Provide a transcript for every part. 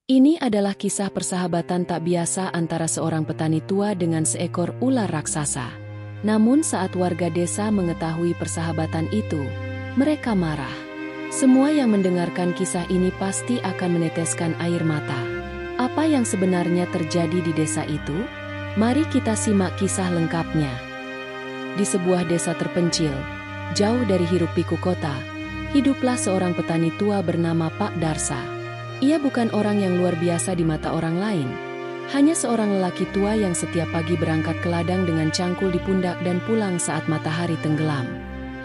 Ini adalah kisah persahabatan tak biasa antara seorang petani tua dengan seekor ular raksasa. Namun saat warga desa mengetahui persahabatan itu, mereka marah. Semua yang mendengarkan kisah ini pasti akan meneteskan air mata. Apa yang sebenarnya terjadi di desa itu? Mari kita simak kisah lengkapnya. Di sebuah desa terpencil, jauh dari hiruk-pikuk kota, hiduplah seorang petani tua bernama Pak Darsa. Ia bukan orang yang luar biasa di mata orang lain, hanya seorang lelaki tua yang setiap pagi berangkat ke ladang dengan cangkul di pundak dan pulang saat matahari tenggelam.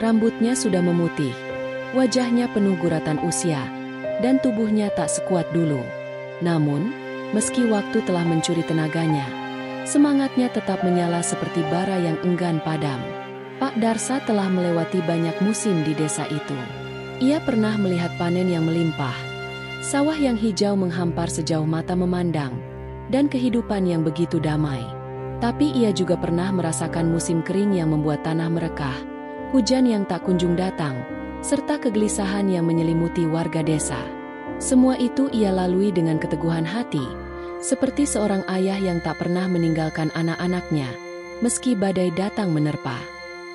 Rambutnya sudah memutih, wajahnya penuh guratan usia, dan tubuhnya tak sekuat dulu. Namun, meski waktu telah mencuri tenaganya, semangatnya tetap menyala seperti bara yang enggan padam. Pak Darsa telah melewati banyak musim di desa itu. Ia pernah melihat panen yang melimpah, sawah yang hijau menghampar sejauh mata memandang, dan kehidupan yang begitu damai. Tapi ia juga pernah merasakan musim kering yang membuat tanah merekah, hujan yang tak kunjung datang, serta kegelisahan yang menyelimuti warga desa. Semua itu ia lalui dengan keteguhan hati, seperti seorang ayah yang tak pernah meninggalkan anak-anaknya, meski badai datang menerpa.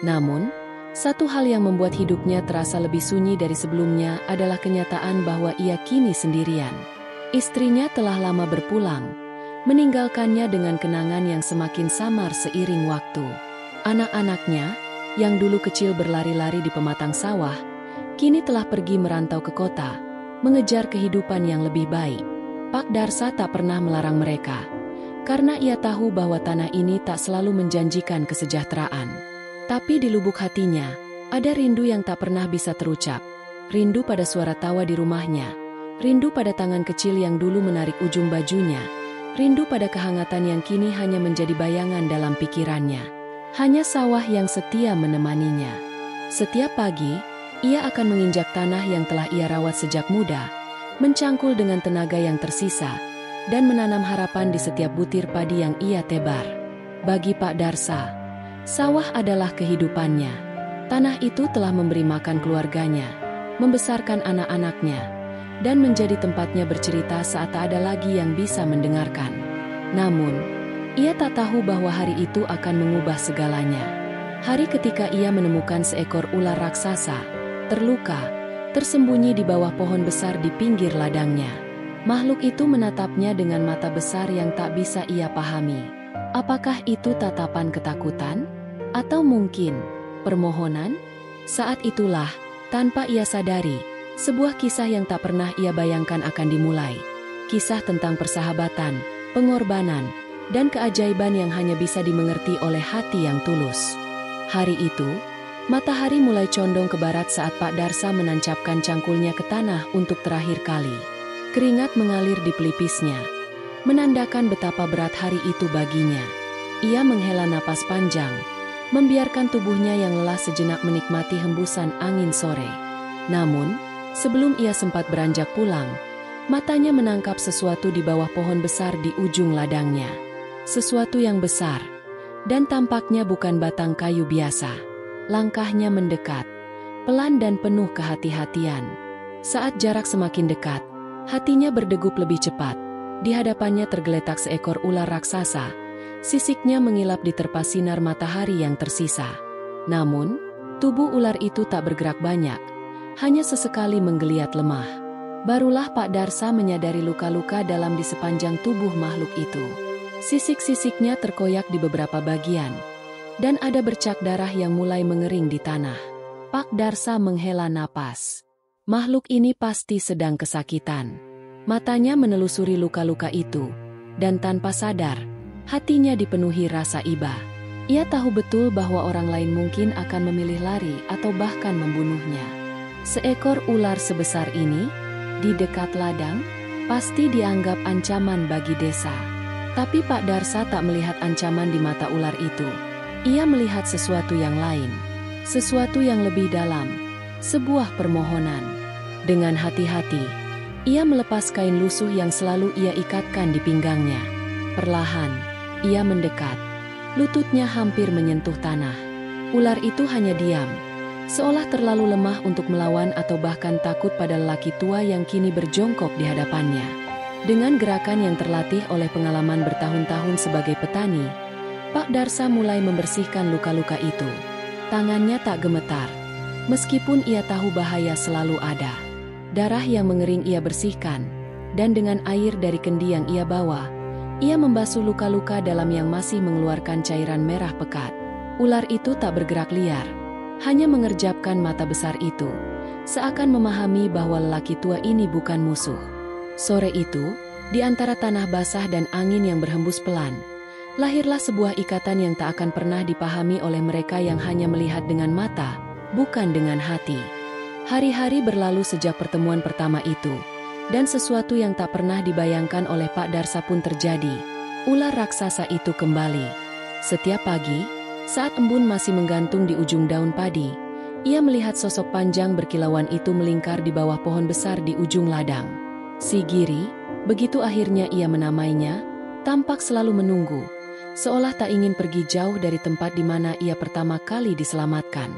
Namun, satu hal yang membuat hidupnya terasa lebih sunyi dari sebelumnya adalah kenyataan bahwa ia kini sendirian. Istrinya telah lama berpulang, meninggalkannya dengan kenangan yang semakin samar seiring waktu. Anak-anaknya, yang dulu kecil berlari-lari di pematang sawah, kini telah pergi merantau ke kota, mengejar kehidupan yang lebih baik. Pak Darsa tak pernah melarang mereka, karena ia tahu bahwa tanah ini tak selalu menjanjikan kesejahteraan. Tapi di lubuk hatinya, ada rindu yang tak pernah bisa terucap. Rindu pada suara tawa di rumahnya, rindu pada tangan kecil yang dulu menarik ujung bajunya, rindu pada kehangatan yang kini hanya menjadi bayangan dalam pikirannya. Hanya sawah yang setia menemaninya. Setiap pagi, ia akan menginjak tanah yang telah ia rawat sejak muda, mencangkul dengan tenaga yang tersisa, dan menanam harapan di setiap butir padi yang ia tebar. Bagi Pak Darsa, sawah adalah kehidupannya. Tanah itu telah memberi makan keluarganya, membesarkan anak-anaknya, dan menjadi tempatnya bercerita saat tak ada lagi yang bisa mendengarkan. Namun, ia tak tahu bahwa hari itu akan mengubah segalanya. Hari ketika ia menemukan seekor ular raksasa, terluka, tersembunyi di bawah pohon besar di pinggir ladangnya. Makhluk itu menatapnya dengan mata besar yang tak bisa ia pahami. Apakah itu tatapan ketakutan? Atau mungkin permohonan? Saat itulah, tanpa ia sadari, sebuah kisah yang tak pernah ia bayangkan akan dimulai. Kisah tentang persahabatan, pengorbanan, dan keajaiban yang hanya bisa dimengerti oleh hati yang tulus. Hari itu, matahari mulai condong ke barat saat Pak Darsa menancapkan cangkulnya ke tanah untuk terakhir kali. Keringat mengalir di pelipisnya, menandakan betapa berat hari itu baginya. Ia menghela napas panjang, membiarkan tubuhnya yang lelah sejenak menikmati hembusan angin sore. Namun, sebelum ia sempat beranjak pulang, matanya menangkap sesuatu di bawah pohon besar di ujung ladangnya. Sesuatu yang besar, dan tampaknya bukan batang kayu biasa. Langkahnya mendekat, pelan dan penuh kehati-hatian. Saat jarak semakin dekat, hatinya berdegup lebih cepat. Di hadapannya tergeletak seekor ular raksasa. Sisiknya mengilap di terpa sinar matahari yang tersisa. Namun, tubuh ular itu tak bergerak banyak, hanya sesekali menggeliat lemah. Barulah Pak Darsa menyadari luka-luka dalam di sepanjang tubuh makhluk itu. Sisik-sisiknya terkoyak di beberapa bagian, dan ada bercak darah yang mulai mengering di tanah. Pak Darsa menghela napas. Makhluk ini pasti sedang kesakitan. Matanya menelusuri luka-luka itu, dan tanpa sadar, hatinya dipenuhi rasa iba. Ia tahu betul bahwa orang lain mungkin akan memilih lari atau bahkan membunuhnya. Seekor ular sebesar ini, di dekat ladang, pasti dianggap ancaman bagi desa. Tapi Pak Darsa tak melihat ancaman di mata ular itu. Ia melihat sesuatu yang lain, sesuatu yang lebih dalam, sebuah permohonan. Dengan hati-hati, ia melepas kain lusuh yang selalu ia ikatkan di pinggangnya. Perlahan, ia mendekat. Lututnya hampir menyentuh tanah. Ular itu hanya diam, seolah terlalu lemah untuk melawan atau bahkan takut pada lelaki tua yang kini berjongkok di hadapannya. Dengan gerakan yang terlatih oleh pengalaman bertahun-tahun sebagai petani, Pak Darsa mulai membersihkan luka-luka itu. Tangannya tak gemetar, meskipun ia tahu bahaya selalu ada. Darah yang mengering ia bersihkan, dan dengan air dari kendi yang ia bawa, ia membasuh luka-luka dalam yang masih mengeluarkan cairan merah pekat. Ular itu tak bergerak liar, hanya mengerjapkan mata besar itu, seakan memahami bahwa lelaki tua ini bukan musuh. Sore itu, di antara tanah basah dan angin yang berhembus pelan, lahirlah sebuah ikatan yang tak akan pernah dipahami oleh mereka yang hanya melihat dengan mata, bukan dengan hati. Hari-hari berlalu sejak pertemuan pertama itu, dan sesuatu yang tak pernah dibayangkan oleh Pak Darsa pun terjadi. Ular raksasa itu kembali. Setiap pagi, saat embun masih menggantung di ujung daun padi, ia melihat sosok panjang berkilauan itu melingkar di bawah pohon besar di ujung ladang. Si Giri, begitu akhirnya ia menamainya, tampak selalu menunggu, seolah tak ingin pergi jauh dari tempat di mana ia pertama kali diselamatkan.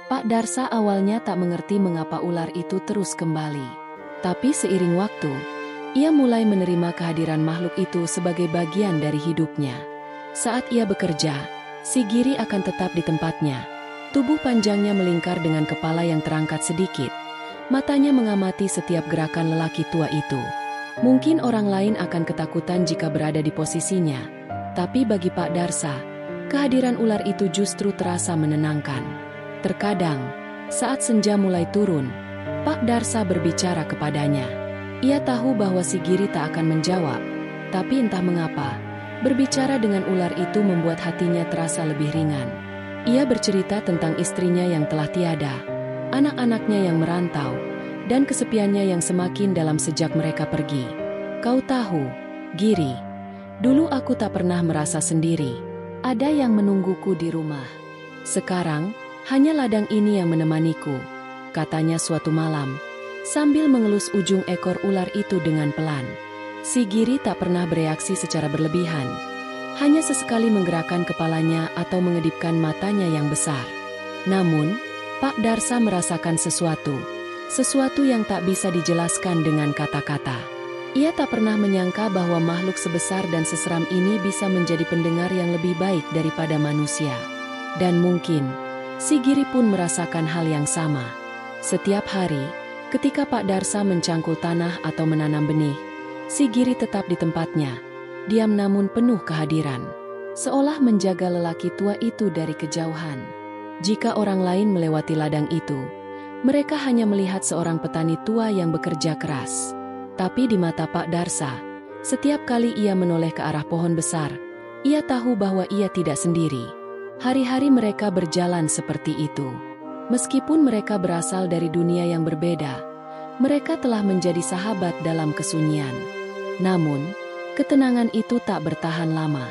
Pak Darsa awalnya tak mengerti mengapa ular itu terus kembali. Tapi seiring waktu, ia mulai menerima kehadiran makhluk itu sebagai bagian dari hidupnya. Saat ia bekerja, si Giri akan tetap di tempatnya. Tubuh panjangnya melingkar dengan kepala yang terangkat sedikit. Matanya mengamati setiap gerakan lelaki tua itu. Mungkin orang lain akan ketakutan jika berada di posisinya, tapi bagi Pak Darsa, kehadiran ular itu justru terasa menenangkan. Terkadang, saat senja mulai turun, Pak Darsa berbicara kepadanya. Ia tahu bahwa si Giri tak akan menjawab, tapi entah mengapa, berbicara dengan ular itu membuat hatinya terasa lebih ringan. Ia bercerita tentang istrinya yang telah tiada, anak-anaknya yang merantau, dan kesepiannya yang semakin dalam sejak mereka pergi. Kau tahu, Giri, dulu aku tak pernah merasa sendiri. Ada yang menungguku di rumah. Sekarang, hanya ladang ini yang menemaniku, katanya suatu malam, sambil mengelus ujung ekor ular itu dengan pelan. Si Giri tak pernah bereaksi secara berlebihan, hanya sesekali menggerakkan kepalanya atau mengedipkan matanya yang besar. Namun, Pak Darsa merasakan sesuatu yang tak bisa dijelaskan dengan kata-kata. Ia tak pernah menyangka bahwa makhluk sebesar dan seseram ini bisa menjadi pendengar yang lebih baik daripada manusia. Dan mungkin, si Giri pun merasakan hal yang sama. Setiap hari, ketika Pak Darsa mencangkul tanah atau menanam benih, si Giri tetap di tempatnya, diam namun penuh kehadiran, seolah menjaga lelaki tua itu dari kejauhan. Jika orang lain melewati ladang itu, mereka hanya melihat seorang petani tua yang bekerja keras. Tapi di mata Pak Darsa, setiap kali ia menoleh ke arah pohon besar, ia tahu bahwa ia tidak sendiri. Hari-hari mereka berjalan seperti itu. Meskipun mereka berasal dari dunia yang berbeda, mereka telah menjadi sahabat dalam kesunyian. Namun, ketenangan itu tak bertahan lama.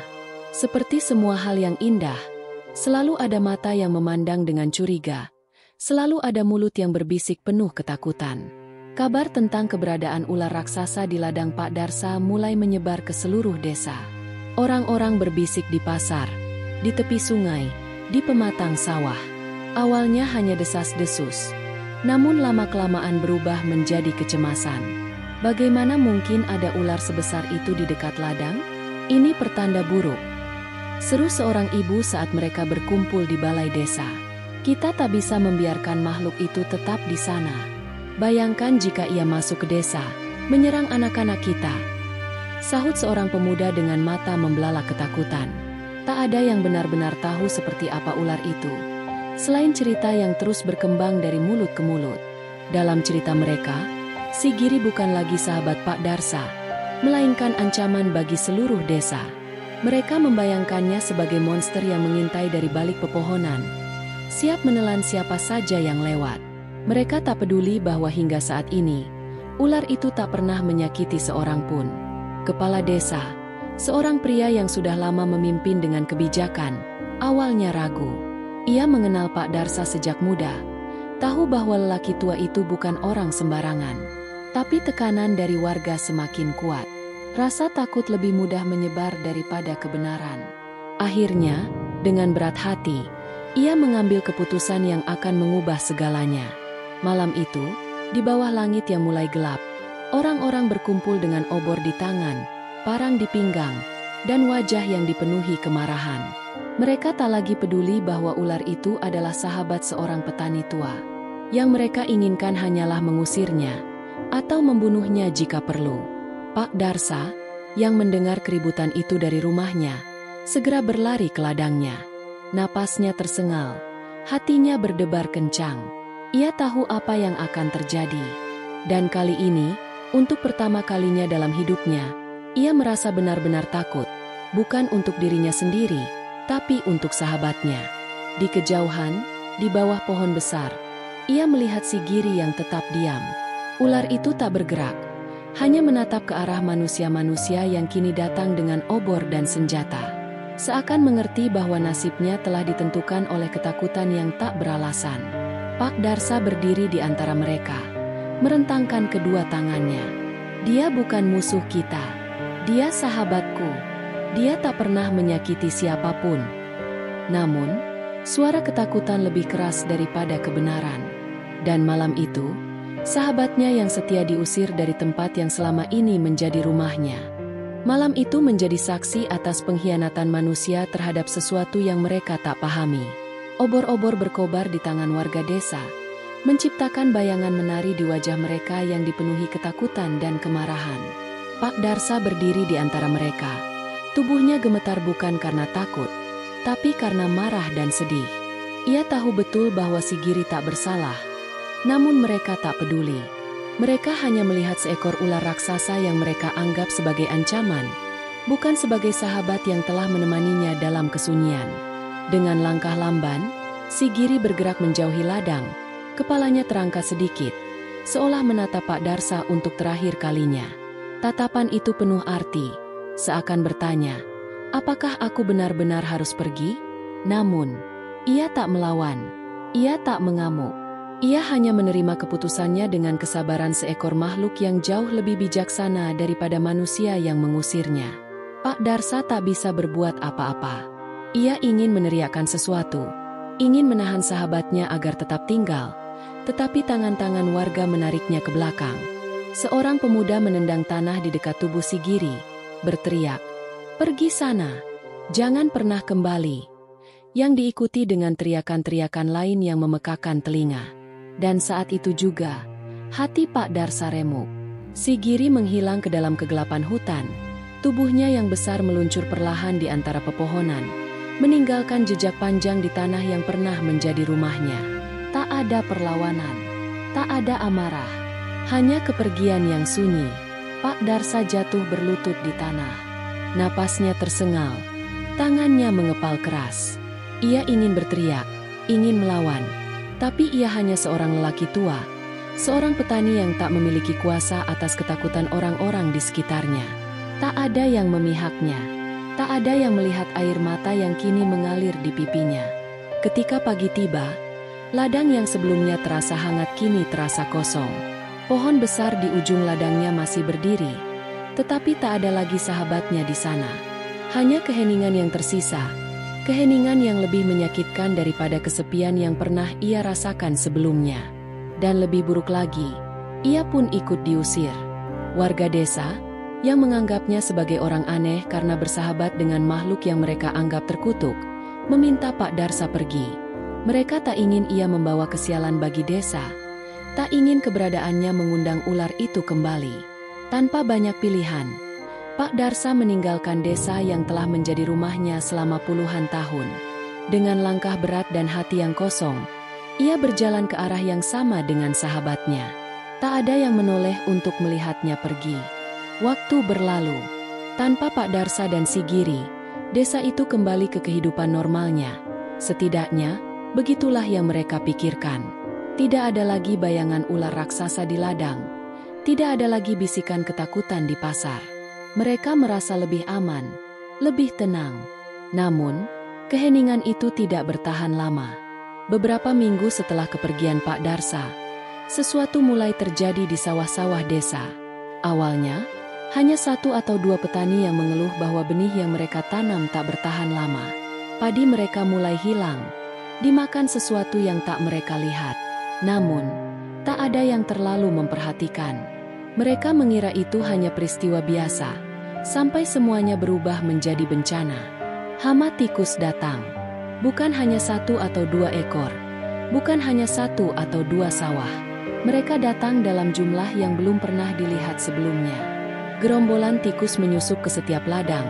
Seperti semua hal yang indah, selalu ada mata yang memandang dengan curiga. Selalu ada mulut yang berbisik penuh ketakutan. Kabar tentang keberadaan ular raksasa di ladang Pak Darsa mulai menyebar ke seluruh desa. Orang-orang berbisik di pasar, di tepi sungai, di pematang sawah. Awalnya hanya desas-desus, namun lama-kelamaan berubah menjadi kecemasan. Bagaimana mungkin ada ular sebesar itu di dekat ladang? Ini pertanda buruk, seru seorang ibu saat mereka berkumpul di balai desa. Kita tak bisa membiarkan makhluk itu tetap di sana. Bayangkan jika ia masuk ke desa, menyerang anak-anak kita, sahut seorang pemuda dengan mata membelalak ketakutan. Tak ada yang benar-benar tahu seperti apa ular itu, selain cerita yang terus berkembang dari mulut ke mulut. Dalam cerita mereka, si Giri bukan lagi sahabat Pak Darsa, melainkan ancaman bagi seluruh desa. Mereka membayangkannya sebagai monster yang mengintai dari balik pepohonan, siap menelan siapa saja yang lewat. Mereka tak peduli bahwa hingga saat ini, ular itu tak pernah menyakiti seorang pun. Kepala desa, seorang pria yang sudah lama memimpin dengan kebijakan, awalnya ragu. Ia mengenal Pak Darsa sejak muda, tahu bahwa lelaki tua itu bukan orang sembarangan. Tapi tekanan dari warga semakin kuat. Rasa takut lebih mudah menyebar daripada kebenaran. Akhirnya, dengan berat hati, ia mengambil keputusan yang akan mengubah segalanya. Malam itu, di bawah langit yang mulai gelap, Orang-orang berkumpul dengan obor di tangan, parang di pinggang, dan wajah yang dipenuhi kemarahan. Mereka tak lagi peduli bahwa ular itu adalah sahabat seorang petani tua. Yang mereka inginkan hanyalah mengusirnya, atau membunuhnya jika perlu. Pak Darsa, yang mendengar keributan itu dari rumahnya, segera berlari ke ladangnya. Napasnya tersengal, hatinya berdebar kencang. Ia tahu apa yang akan terjadi. Dan kali ini, untuk pertama kalinya dalam hidupnya, ia merasa benar-benar takut, bukan untuk dirinya sendiri, tapi untuk sahabatnya. Di kejauhan, di bawah pohon besar, ia melihat si Giri yang tetap diam. Ular itu tak bergerak, hanya menatap ke arah manusia-manusia yang kini datang dengan obor dan senjata. Seakan mengerti bahwa nasibnya telah ditentukan oleh ketakutan yang tak beralasan. Pak Darsa berdiri di antara mereka, merentangkan kedua tangannya. Dia bukan musuh kita. Dia sahabatku. Dia tak pernah menyakiti siapapun. Namun, suara ketakutan lebih keras daripada kebenaran. Dan malam itu, sahabatnya yang setia diusir dari tempat yang selama ini menjadi rumahnya. Malam itu menjadi saksi atas pengkhianatan manusia terhadap sesuatu yang mereka tak pahami. Obor-obor berkobar di tangan warga desa, menciptakan bayangan menari di wajah mereka yang dipenuhi ketakutan dan kemarahan. Pak Darsa berdiri di antara mereka. Tubuhnya gemetar bukan karena takut, tapi karena marah dan sedih. Ia tahu betul bahwa si Giri tak bersalah, namun mereka tak peduli. Mereka hanya melihat seekor ular raksasa yang mereka anggap sebagai ancaman, bukan sebagai sahabat yang telah menemaninya dalam kesunyian. Dengan langkah lamban, si Giri bergerak menjauhi ladang. Kepalanya terangkat sedikit, seolah menatap Pak Darsa untuk terakhir kalinya. Tatapan itu penuh arti, seakan bertanya, apakah aku benar-benar harus pergi? Namun, ia tak melawan, ia tak mengamuk. Ia hanya menerima keputusannya dengan kesabaran seekor makhluk yang jauh lebih bijaksana daripada manusia yang mengusirnya. Pak Darsa tak bisa berbuat apa-apa. Ia ingin meneriakkan sesuatu, ingin menahan sahabatnya agar tetap tinggal, tetapi tangan-tangan warga menariknya ke belakang. Seorang pemuda menendang tanah di dekat tubuh si Giri, berteriak, "Pergi sana, jangan pernah kembali." Yang diikuti dengan teriakan-teriakan lain yang memekakan telinga. Dan saat itu juga, hati Pak Darsa remuk. Si Giri menghilang ke dalam kegelapan hutan. Tubuhnya yang besar meluncur perlahan di antara pepohonan, meninggalkan jejak panjang di tanah yang pernah menjadi rumahnya. Tak ada perlawanan, tak ada amarah, hanya kepergian yang sunyi. Pak Darsa jatuh berlutut di tanah. Napasnya tersengal, tangannya mengepal keras. Ia ingin berteriak, ingin melawan, tapi ia hanya seorang lelaki tua, seorang petani yang tak memiliki kuasa atas ketakutan orang-orang di sekitarnya. Tak ada yang memihaknya, tak ada yang melihat air mata yang kini mengalir di pipinya. Ketika pagi tiba, ladang yang sebelumnya terasa hangat kini terasa kosong. Pohon besar di ujung ladangnya masih berdiri, tetapi tak ada lagi sahabatnya di sana. Hanya keheningan yang tersisa, keheningan yang lebih menyakitkan daripada kesepian yang pernah ia rasakan sebelumnya. Dan lebih buruk lagi, ia pun ikut diusir. Warga desa, yang menganggapnya sebagai orang aneh karena bersahabat dengan makhluk yang mereka anggap terkutuk, meminta Pak Darsa pergi. Mereka tak ingin ia membawa kesialan bagi desa, tak ingin keberadaannya mengundang ular itu kembali. Tanpa banyak pilihan, Pak Darsa meninggalkan desa yang telah menjadi rumahnya selama puluhan tahun. Dengan langkah berat dan hati yang kosong, ia berjalan ke arah yang sama dengan sahabatnya. Tak ada yang menoleh untuk melihatnya pergi. Waktu berlalu. Tanpa Pak Darsa dan si Giri, desa itu kembali ke kehidupan normalnya. Setidaknya, begitulah yang mereka pikirkan. Tidak ada lagi bayangan ular raksasa di ladang. Tidak ada lagi bisikan ketakutan di pasar. Mereka merasa lebih aman, lebih tenang. Namun, keheningan itu tidak bertahan lama. Beberapa minggu setelah kepergian Pak Darsa, sesuatu mulai terjadi di sawah-sawah desa. Awalnya, hanya 1 atau 2 petani yang mengeluh bahwa benih yang mereka tanam tak bertahan lama. Padi mereka mulai hilang, dimakan sesuatu yang tak mereka lihat. Namun, tak ada yang terlalu memperhatikan. Mereka mengira itu hanya peristiwa biasa, sampai semuanya berubah menjadi bencana. Hama tikus datang. Bukan hanya 1 atau 2 ekor. Bukan hanya 1 atau 2 sawah. Mereka datang dalam jumlah yang belum pernah dilihat sebelumnya. Gerombolan tikus menyusup ke setiap ladang,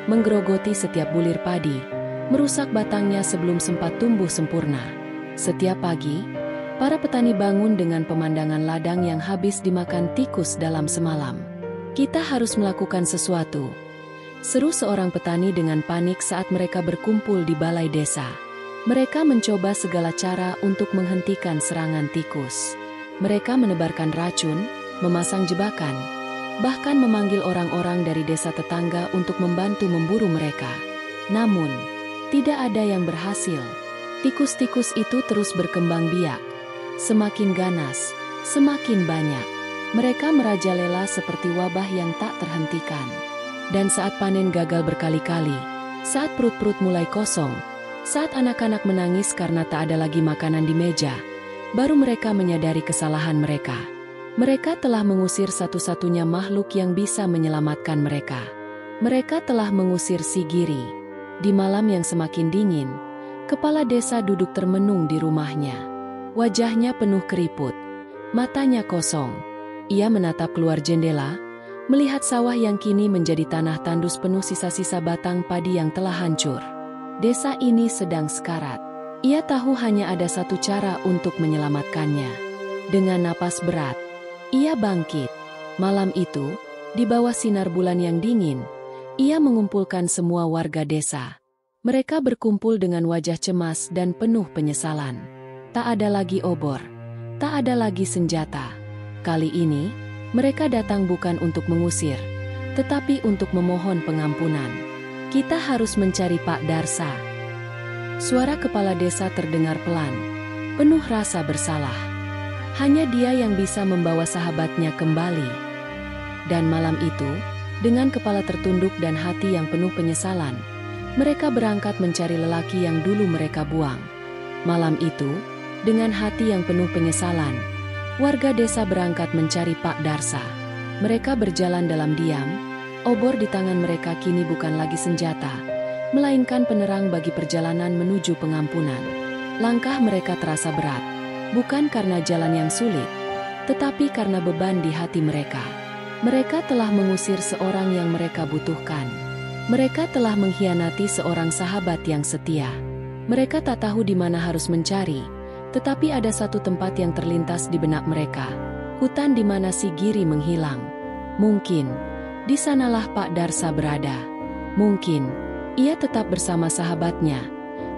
menggerogoti setiap bulir padi, merusak batangnya sebelum sempat tumbuh sempurna. Setiap pagi, para petani bangun dengan pemandangan ladang yang habis dimakan tikus dalam semalam. "Kita harus melakukan sesuatu," seru seorang petani dengan panik saat mereka berkumpul di balai desa. Mereka mencoba segala cara untuk menghentikan serangan tikus. Mereka menebarkan racun, memasang jebakan, bahkan memanggil orang-orang dari desa tetangga untuk membantu memburu mereka. Namun, tidak ada yang berhasil. Tikus-tikus itu terus berkembang biak. Semakin ganas, semakin banyak. Mereka merajalela seperti wabah yang tak terhentikan. Dan saat panen gagal berkali-kali, saat perut-perut mulai kosong, saat anak-anak menangis karena tak ada lagi makanan di meja, baru mereka menyadari kesalahan mereka. Mereka telah mengusir satu-satunya makhluk yang bisa menyelamatkan mereka. Mereka telah mengusir si Giri. Di malam yang semakin dingin, kepala desa duduk termenung di rumahnya. Wajahnya penuh keriput, matanya kosong. Ia menatap keluar jendela, melihat sawah yang kini menjadi tanah tandus penuh sisa-sisa batang padi yang telah hancur. Desa ini sedang sekarat. Ia tahu hanya ada satu cara untuk menyelamatkannya. Dengan napas berat, ia bangkit. Malam itu, di bawah sinar bulan yang dingin, ia mengumpulkan semua warga desa. Mereka berkumpul dengan wajah cemas dan penuh penyesalan. Tak ada lagi obor, tak ada lagi senjata. Kali ini, mereka datang bukan untuk mengusir, tetapi untuk memohon pengampunan. "Kita harus mencari Pak Darsa." Suara kepala desa terdengar pelan, penuh rasa bersalah. Hanya dia yang bisa membawa sahabatnya kembali. Dan malam itu, dengan kepala tertunduk dan hati yang penuh penyesalan, mereka berangkat mencari lelaki yang dulu mereka buang. Malam itu, dengan hati yang penuh penyesalan, warga desa berangkat mencari Pak Darsa. Mereka berjalan dalam diam. Obor di tangan mereka kini bukan lagi senjata, melainkan penerang bagi perjalanan menuju pengampunan. Langkah mereka terasa berat, bukan karena jalan yang sulit, tetapi karena beban di hati mereka. Mereka telah mengusir seorang yang mereka butuhkan. Mereka telah mengkhianati seorang sahabat yang setia. Mereka tak tahu di mana harus mencari, tetapi ada satu tempat yang terlintas di benak mereka, hutan di mana si Giri menghilang. Mungkin di sanalah Pak Darsa berada. Mungkin ia tetap bersama sahabatnya,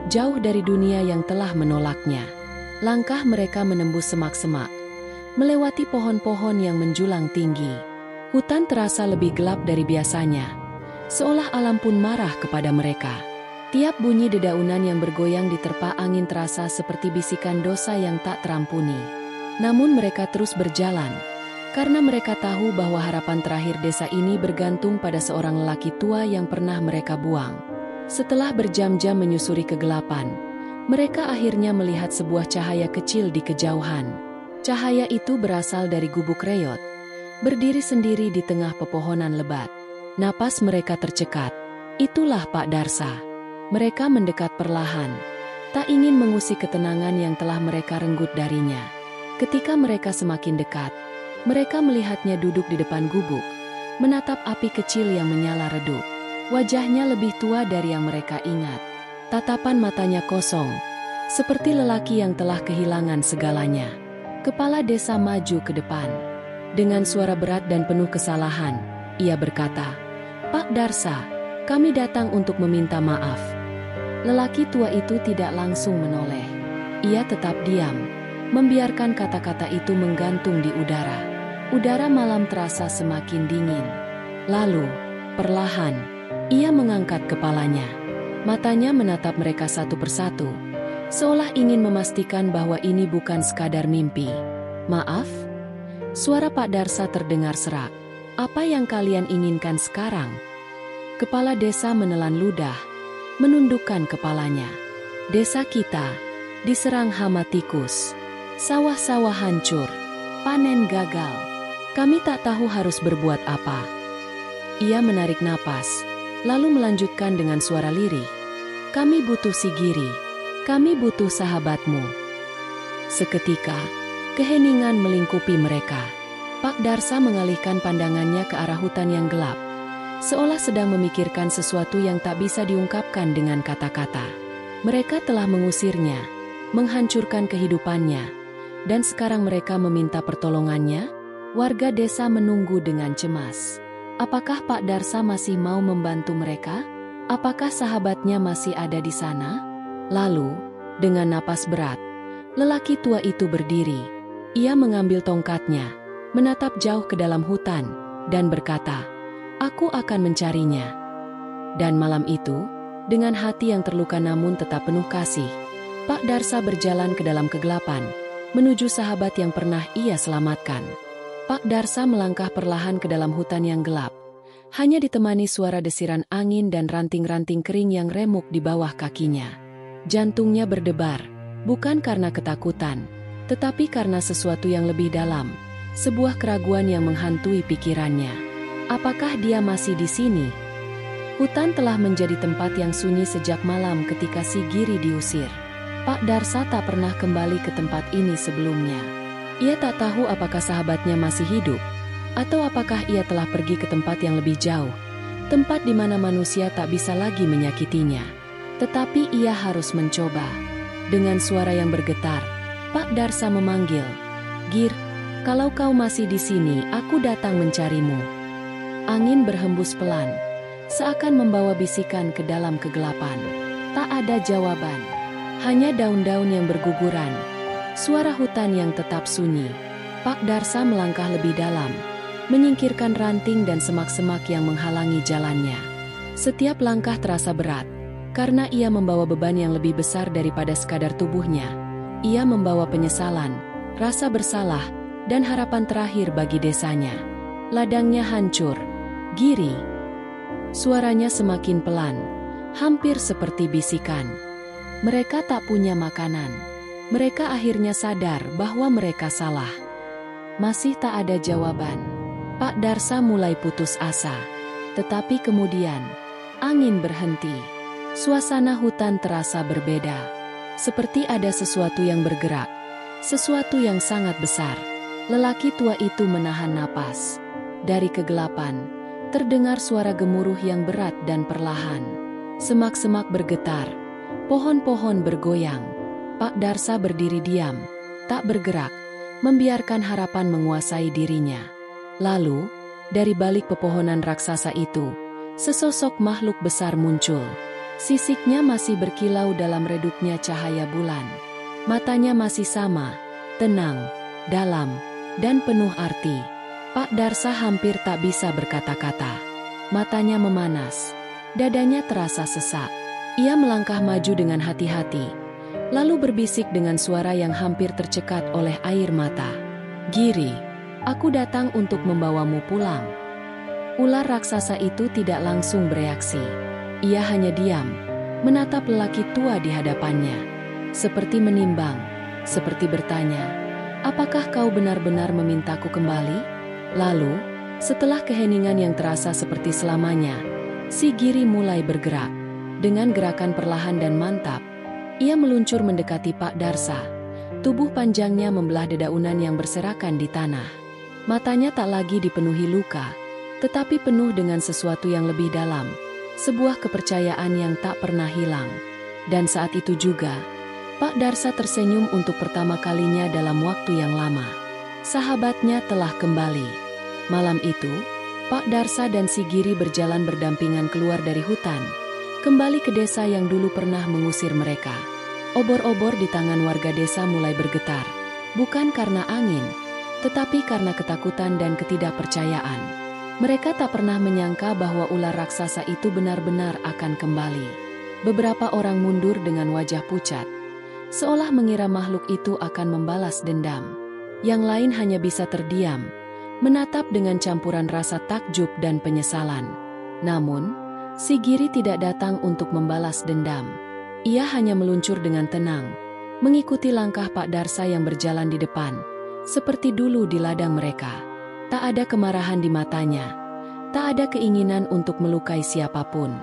jauh dari dunia yang telah menolaknya. Langkah mereka menembus semak-semak, melewati pohon-pohon yang menjulang tinggi. Hutan terasa lebih gelap dari biasanya, seolah alam pun marah kepada mereka. Tiap bunyi dedaunan yang bergoyang diterpa angin terasa seperti bisikan dosa yang tak terampuni. Namun mereka terus berjalan, karena mereka tahu bahwa harapan terakhir desa ini bergantung pada seorang lelaki tua yang pernah mereka buang. Setelah berjam-jam menyusuri kegelapan, mereka akhirnya melihat sebuah cahaya kecil di kejauhan. Cahaya itu berasal dari gubuk reyot, berdiri sendiri di tengah pepohonan lebat. Napas mereka tercekat. Itulah Pak Darsa. Mereka mendekat perlahan, tak ingin mengusik ketenangan yang telah mereka renggut darinya. Ketika mereka semakin dekat, mereka melihatnya duduk di depan gubuk, menatap api kecil yang menyala redup. Wajahnya lebih tua dari yang mereka ingat. Tatapan matanya kosong, seperti lelaki yang telah kehilangan segalanya. Kepala desa maju ke depan. Dengan suara berat dan penuh kesalahan, ia berkata, "Pak Darsa, kami datang untuk meminta maaf." Lelaki tua itu tidak langsung menoleh. Ia tetap diam, membiarkan kata-kata itu menggantung di udara. Udara malam terasa semakin dingin. Lalu, perlahan, ia mengangkat kepalanya. Matanya menatap mereka satu persatu, seolah ingin memastikan bahwa ini bukan sekadar mimpi. "Maaf?" Suara Pak Darsa terdengar serak. "Apa yang kalian inginkan sekarang?" Kepala desa menelan ludah, menundukkan kepalanya. "Desa kita diserang hama tikus. Sawah-sawah hancur, panen gagal. Kami tak tahu harus berbuat apa. Ia menarik napas, lalu melanjutkan dengan suara lirih. Kami butuh si Giri. Kami butuh sahabatmu. Seketika, keheningan melingkupi mereka. Pak Darsa mengalihkan pandangannya ke arah hutan yang gelap, seolah sedang memikirkan sesuatu yang tak bisa diungkapkan dengan kata-kata. Mereka telah mengusirnya, menghancurkan kehidupannya, dan sekarang mereka meminta pertolongannya. Warga desa menunggu dengan cemas. Apakah Pak Darsa masih mau membantu mereka? Apakah sahabatnya masih ada di sana? Lalu, dengan napas berat, lelaki tua itu berdiri. Ia mengambil tongkatnya, menatap jauh ke dalam hutan, dan berkata, "Aku akan mencarinya." Dan malam itu, dengan hati yang terluka namun tetap penuh kasih, Pak Darsa berjalan ke dalam kegelapan, menuju sahabat yang pernah ia selamatkan. Pak Darsa melangkah perlahan ke dalam hutan yang gelap, hanya ditemani suara desiran angin dan ranting-ranting kering yang remuk di bawah kakinya. Jantungnya berdebar, bukan karena ketakutan, tetapi karena sesuatu yang lebih dalam, sebuah keraguan yang menghantui pikirannya. Apakah dia masih di sini? Hutan telah menjadi tempat yang sunyi sejak malam ketika si Giri diusir. Pak Darsa tak pernah kembali ke tempat ini sebelumnya. Ia tak tahu apakah sahabatnya masih hidup, atau apakah ia telah pergi ke tempat yang lebih jauh, tempat di mana manusia tak bisa lagi menyakitinya. Tetapi ia harus mencoba. Dengan suara yang bergetar, Pak Darsa memanggil, "Gir, kalau kau masih di sini, aku datang mencarimu." Angin berhembus pelan, seakan membawa bisikan ke dalam kegelapan. Tak ada jawaban, hanya daun-daun yang berguguran. Suara hutan yang tetap sunyi. Pak Darsa melangkah lebih dalam, menyingkirkan ranting dan semak-semak yang menghalangi jalannya. Setiap langkah terasa berat, karena ia membawa beban yang lebih besar daripada sekadar tubuhnya. Ia membawa penyesalan, rasa bersalah, dan harapan terakhir bagi desanya. Ladangnya hancur. "Giri." Suaranya semakin pelan, hampir seperti bisikan. Mereka tak punya makanan. Mereka akhirnya sadar bahwa mereka salah. Masih tak ada jawaban. Pak Darsa mulai putus asa. Tetapi kemudian, angin berhenti. Suasana hutan terasa berbeda. Seperti ada sesuatu yang bergerak. Sesuatu yang sangat besar. Lelaki tua itu menahan napas. Dari kegelapan, terdengar suara gemuruh yang berat dan perlahan. Semak-semak bergetar. Pohon-pohon bergoyang. Pak Darsa berdiri diam, tak bergerak, membiarkan harapan menguasai dirinya. Lalu, dari balik pepohonan raksasa itu, sesosok makhluk besar muncul. Sisiknya masih berkilau dalam redupnya cahaya bulan. Matanya masih sama, tenang, dalam, dan penuh arti. Pak Darsa hampir tak bisa berkata-kata. Matanya memanas, dadanya terasa sesak. Ia melangkah maju dengan hati-hati, lalu berbisik dengan suara yang hampir tercekat oleh air mata. "Giri, aku datang untuk membawamu pulang." Ular raksasa itu tidak langsung bereaksi. Ia hanya diam, menatap lelaki tua di hadapannya. Seperti menimbang, seperti bertanya, "Apakah kau benar-benar memintaku kembali?" Lalu, setelah keheningan yang terasa seperti selamanya, si Giri mulai bergerak. Dengan gerakan perlahan dan mantap, ia meluncur mendekati Pak Darsa. Tubuh panjangnya membelah dedaunan yang berserakan di tanah. Matanya tak lagi dipenuhi luka, tetapi penuh dengan sesuatu yang lebih dalam. Sebuah kepercayaan yang tak pernah hilang. Dan saat itu juga, Pak Darsa tersenyum untuk pertama kalinya dalam waktu yang lama. Sahabatnya telah kembali. Malam itu, Pak Darsa dan si Giri berjalan berdampingan keluar dari hutan, kembali ke desa yang dulu pernah mengusir mereka. Obor-obor di tangan warga desa mulai bergetar, bukan karena angin, tetapi karena ketakutan dan ketidakpercayaan. Mereka tak pernah menyangka bahwa ular raksasa itu benar-benar akan kembali. Beberapa orang mundur dengan wajah pucat, seolah mengira makhluk itu akan membalas dendam. Yang lain hanya bisa terdiam, menatap dengan campuran rasa takjub dan penyesalan. Namun, si Giri tidak datang untuk membalas dendam. Ia hanya meluncur dengan tenang, mengikuti langkah Pak Darsa yang berjalan di depan, seperti dulu di ladang mereka. Tak ada kemarahan di matanya. Tak ada keinginan untuk melukai siapapun.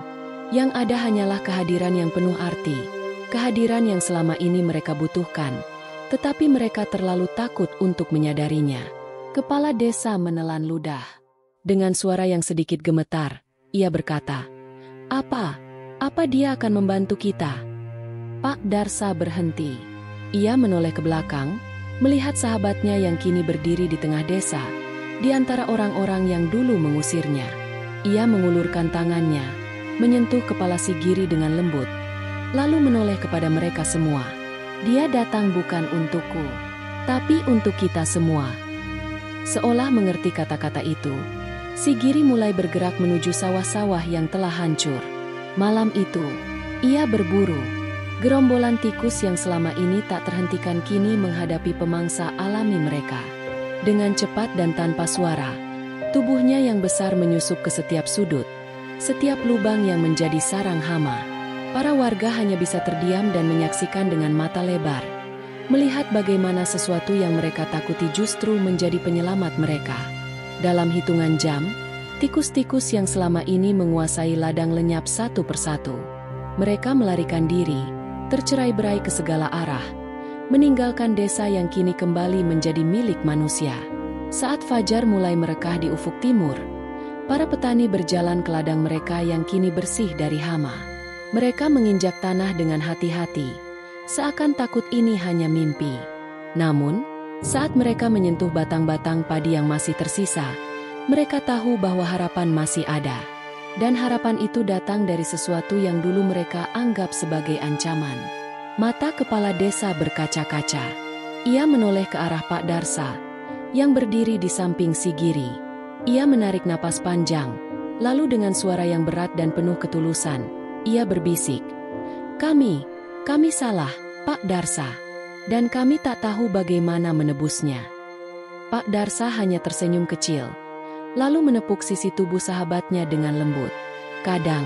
Yang ada hanyalah kehadiran yang penuh arti. Kehadiran yang selama ini mereka butuhkan. Tetapi mereka terlalu takut untuk menyadarinya. Kepala desa menelan ludah. Dengan suara yang sedikit gemetar, ia berkata, Apa dia akan membantu kita?" Pak Darsa berhenti. Ia menoleh ke belakang, melihat sahabatnya yang kini berdiri di tengah desa, di antara orang-orang yang dulu mengusirnya. Ia mengulurkan tangannya, menyentuh kepala si Giri dengan lembut, lalu menoleh kepada mereka semua. "Dia datang bukan untukku, tapi untuk kita semua." Seolah mengerti kata-kata itu, si Giri mulai bergerak menuju sawah-sawah yang telah hancur. Malam itu, ia berburu. Gerombolan tikus yang selama ini tak terhentikan kini menghadapi pemangsa alami mereka. Dengan cepat dan tanpa suara, tubuhnya yang besar menyusup ke setiap sudut, setiap lubang yang menjadi sarang hama. Para warga hanya bisa terdiam dan menyaksikan dengan mata lebar, melihat bagaimana sesuatu yang mereka takuti justru menjadi penyelamat mereka. Dalam hitungan jam, tikus-tikus yang selama ini menguasai ladang lenyap satu persatu. Mereka melarikan diri, tercerai-berai ke segala arah, meninggalkan desa yang kini kembali menjadi milik manusia. Saat fajar mulai merekah di ufuk timur, para petani berjalan ke ladang mereka yang kini bersih dari hama. Mereka menginjak tanah dengan hati-hati, seakan takut ini hanya mimpi. Namun, saat mereka menyentuh batang-batang padi yang masih tersisa, mereka tahu bahwa harapan masih ada. Dan harapan itu datang dari sesuatu yang dulu mereka anggap sebagai ancaman. Mata kepala desa berkaca-kaca. Ia menoleh ke arah Pak Darsa, yang berdiri di samping si Giri. Ia menarik napas panjang, lalu dengan suara yang berat dan penuh ketulusan, ia berbisik, Kami salah, Pak Darsa. Dan kami tak tahu bagaimana menebusnya." Pak Darsa hanya tersenyum kecil, lalu menepuk sisi tubuh sahabatnya dengan lembut. Kadang,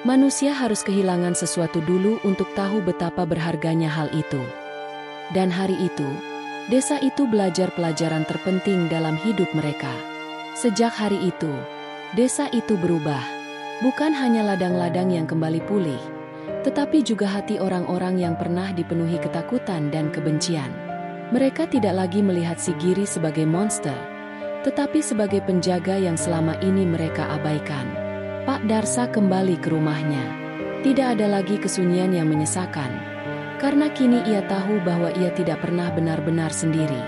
manusia harus kehilangan sesuatu dulu untuk tahu betapa berharganya hal itu. Dan hari itu, desa itu belajar pelajaran terpenting dalam hidup mereka. Sejak hari itu, desa itu berubah. Bukan hanya ladang-ladang yang kembali pulih, tetapi juga hati orang-orang yang pernah dipenuhi ketakutan dan kebencian. Mereka tidak lagi melihat si Giri sebagai monster, tetapi sebagai penjaga yang selama ini mereka abaikan. Pak Darsa kembali ke rumahnya. Tidak ada lagi kesunyian yang menyesakan, karena kini ia tahu bahwa ia tidak pernah benar-benar sendiri.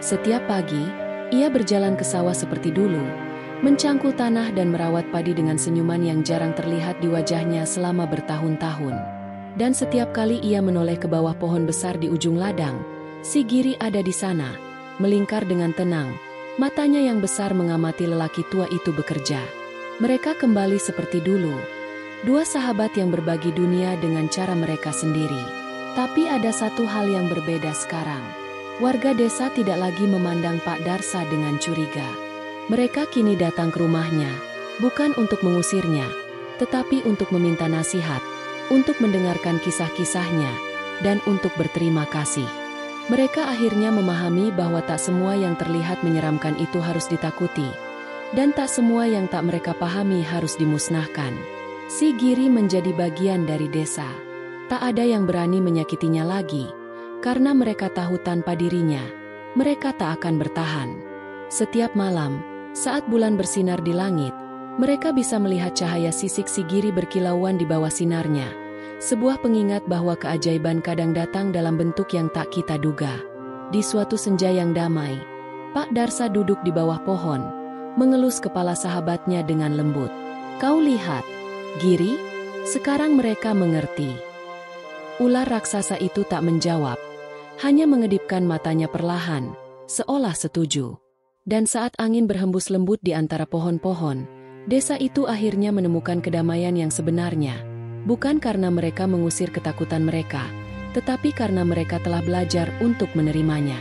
Setiap pagi, ia berjalan ke sawah seperti dulu, mencangkul tanah dan merawat padi dengan senyuman yang jarang terlihat di wajahnya selama bertahun-tahun. Dan setiap kali ia menoleh ke bawah pohon besar di ujung ladang, si Giri ada di sana, melingkar dengan tenang. Matanya yang besar mengamati lelaki tua itu bekerja. Mereka kembali seperti dulu. Dua sahabat yang berbagi dunia dengan cara mereka sendiri. Tapi ada satu hal yang berbeda sekarang. Warga desa tidak lagi memandang Pak Darsa dengan curiga. Mereka kini datang ke rumahnya, bukan untuk mengusirnya, tetapi untuk meminta nasihat, untuk mendengarkan kisah-kisahnya, dan untuk berterima kasih. Mereka akhirnya memahami bahwa tak semua yang terlihat menyeramkan itu harus ditakuti, dan tak semua yang tak mereka pahami harus dimusnahkan. Si Giri menjadi bagian dari desa. Tak ada yang berani menyakitinya lagi, karena mereka tahu tanpa dirinya, mereka tak akan bertahan. Setiap malam, saat bulan bersinar di langit, mereka bisa melihat cahaya sisik si Giri berkilauan di bawah sinarnya. Sebuah pengingat bahwa keajaiban kadang datang dalam bentuk yang tak kita duga. Di suatu senja yang damai, Pak Darsa duduk di bawah pohon, mengelus kepala sahabatnya dengan lembut. "Kau lihat, Giri, sekarang mereka mengerti." Ular raksasa itu tak menjawab, hanya mengedipkan matanya perlahan, seolah setuju. Dan saat angin berhembus lembut di antara pohon-pohon, desa itu akhirnya menemukan kedamaian yang sebenarnya. Bukan karena mereka mengusir ketakutan mereka, tetapi karena mereka telah belajar untuk menerimanya.